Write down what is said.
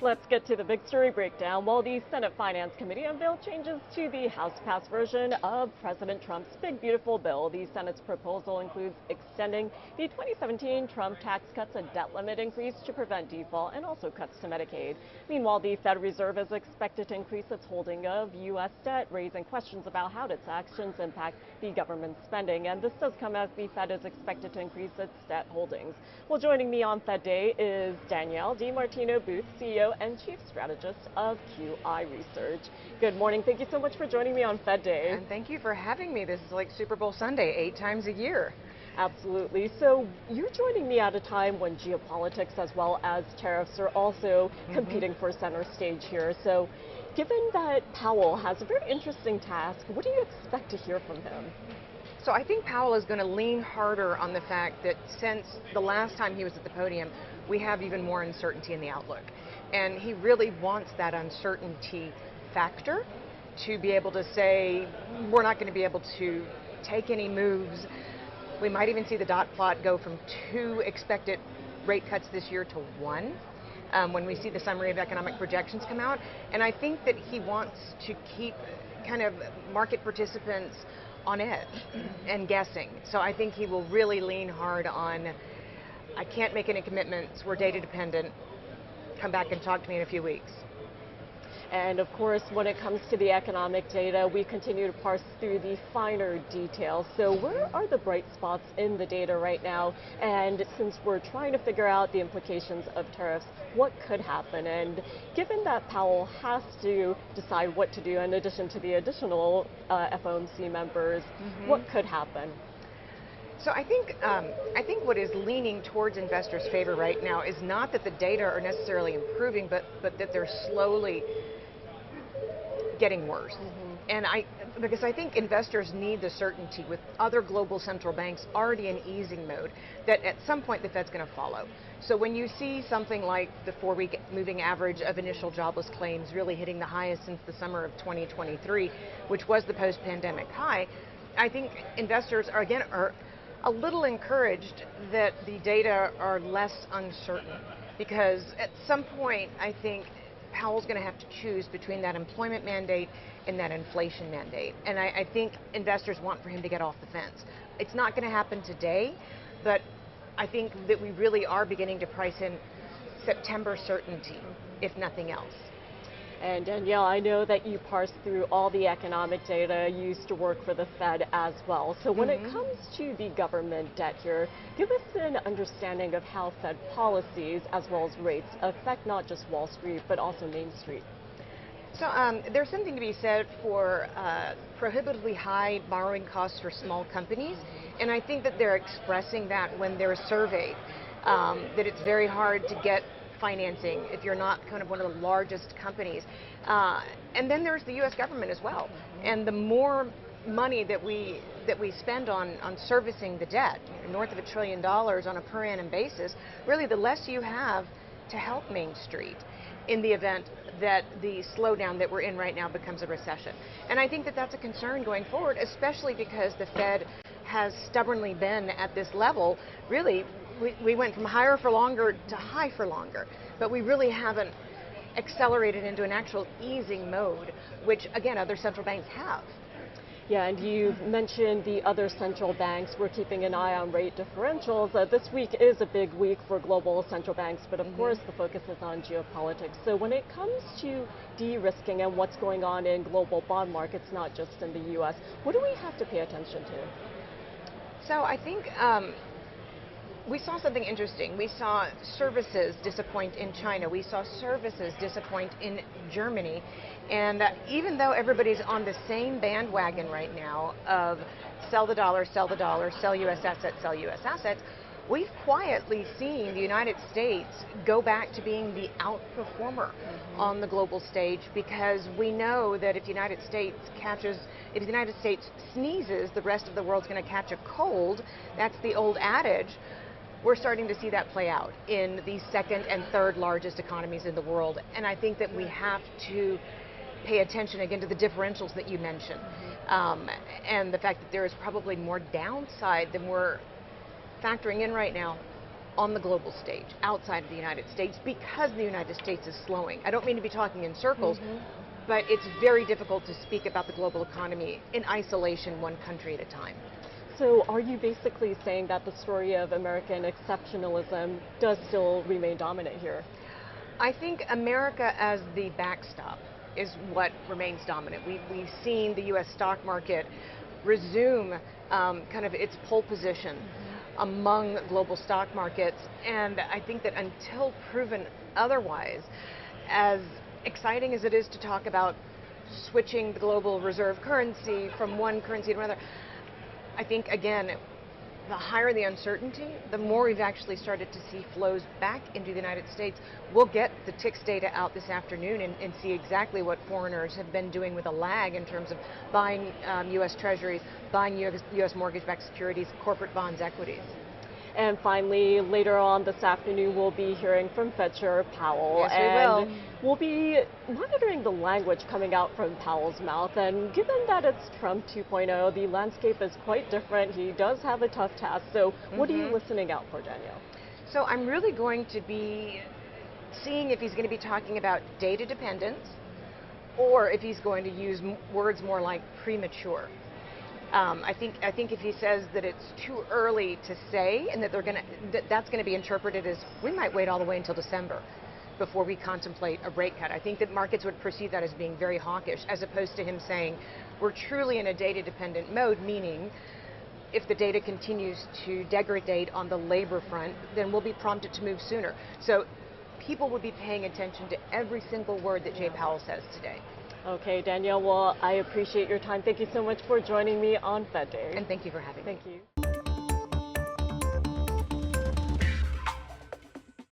Let's get to the big story breakdown. Well, the Senate Finance Committee unveiled changes to the House-passed version of President Trump's big, beautiful bill. The Senate's proposal includes extending the 2017 Trump tax cuts and debt limit increase to prevent default and also cuts to Medicaid. Meanwhile, the Fed Reserve is expected to increase its holding of U.S. debt, raising questions about how its actions impact the government's spending. And this does come as the Fed is expected to increase its debt holdings. Well, joining me on Fed Day is Danielle DiMartino Booth, CEO and Chief Strategist of QI Research. Good morning. Thank you so much for joining me on Fed Day. And thank you for having me. This is like Super Bowl Sunday, 8 times a year. Absolutely. So you're joining me at a time when geopolitics as well as tariffs are also competing for center stage here. So given that Powell has a very interesting task, what do you expect to hear from him? So I think Powell is going to lean harder on the fact that since the last time he was at the podium, we have even more uncertainty in the outlook. And he really wants that uncertainty factor to be able to say, we're not going to be able to take any moves. We might even see the dot plot go from 2 expected rate cuts this year to 1 when we see the summary of economic projections come out. And I think that he wants to keep kind of market participants on edge and guessing. So I think he will really lean hard on, I can't make any commitments, we're data dependent, come back and talk to me in a few weeks. And of course, when it comes to the economic data, we continue to parse through the finer details. So where are the bright spots in the data right now? And since we're trying to figure out the implications of tariffs, what could happen? And given that Powell has to decide what to do in addition to the additional FOMC members, what could happen? So I think what is leaning towards investors' favor right now is not that the data are necessarily improving, but that they're slowly getting worse. And because I think investors need the certainty with other global central banks already in easing mode that at some point the Fed's going to follow. So when you see something like the 4-week moving average of initial jobless claims really hitting the highest since the summer of 2023, which was the post-pandemic high, I think investors are a little encouraged that the data are less uncertain, because at some point I think Powell's going to have to choose between that employment mandate and that inflation mandate. And I think investors want for him to get off the fence. It's not going to happen today, but I think that we really are beginning to price in September certainty, if nothing else. And Danielle, I know that you parse through all the economic data. You used to work for the Fed as well. So when it comes to the government debt here, give us an understanding of how Fed policies as well as rates affect not just Wall Street, but also Main Street. So there's something to be said for prohibitively high borrowing costs for small companies. And I think that they're expressing that when they're surveyed, that it's very hard to get financing if you're not kind of one of the largest companies. And then there's the U.S. government as well. And the more money that we spend on servicing the debt, north of $1 trillion on a per annum basis, really the less you have to help Main Street in the event that the slowdown that we're in right now becomes a recession. And I think that that's a concern going forward, especially because the Fed has stubbornly been at this level. Really, we went from higher for longer to high for longer, but we really haven't accelerated into an actual easing mode, which again other central banks have. Yeah, and you mentioned the other central banks. We're keeping an eye on rate differentials. This week is a big week for global central banks, but of course the focus is on geopolitics. So when it comes to de-risking and what's going on in global bond markets, not just in the U.S., what do we have to pay attention to? So I think we saw something interesting. We saw services disappoint in China. We saw services disappoint in Germany. And even though everybody's on the same bandwagon right now of sell the dollar, sell U.S. assets, we've quietly seen the United States go back to being the outperformer on the global stage, because we know that if the United States sneezes, the rest of the world's going to catch a cold. That's the old adage. We're starting to see that play out in the second and third largest economies in the world. And I think that we have to pay attention again to the differentials that you mentioned, and the fact that there is probably more downside than we're factoring in right now on the global stage, outside of the United States, because the United States is slowing. I don't mean to be talking in circles, but it's very difficult to speak about the global economy in isolation, one country at a time. So are you basically saying that the story of American exceptionalism does still remain dominant here? I think America as the backstop is what remains dominant. We've seen the U.S. stock market resume kind of its pole position among global stock markets, and I think that until proven otherwise, as exciting as it is to talk about switching the global reserve currency from one currency to another, I think, again, the higher the uncertainty, the more we've actually started to see flows back into the United States. We'll get the TIX data out this afternoon and see exactly what foreigners have been doing with a lag in terms of buying U.S. Treasuries, buying U.S. mortgage-backed securities, corporate bonds, equities. And finally, later on this afternoon, we'll be hearing from Fed Chair Powell. Yes, we will. We'll be monitoring the language coming out from Powell's mouth. And given that it's Trump 2.0, the landscape is quite different. He does have a tough task. So what are you listening out for, Danielle? So I'm really going to be seeing if he's going to be talking about data dependence, or if he's going to use words more like premature. I think if he says that it's too early to say, and that that's going to be interpreted as we might wait all the way until December before we contemplate a rate cut. I think that markets would perceive that as being very hawkish, as opposed to him saying we're truly in a data-dependent mode, meaning if the data continues to degrade on the labor front, then we'll be prompted to move sooner. So people will be paying attention to every single word that Jay Powell says today. Okay, Danielle, well, I appreciate your time. Thank you so much for joining me on Fed Day. And thank you for having me. Thank you.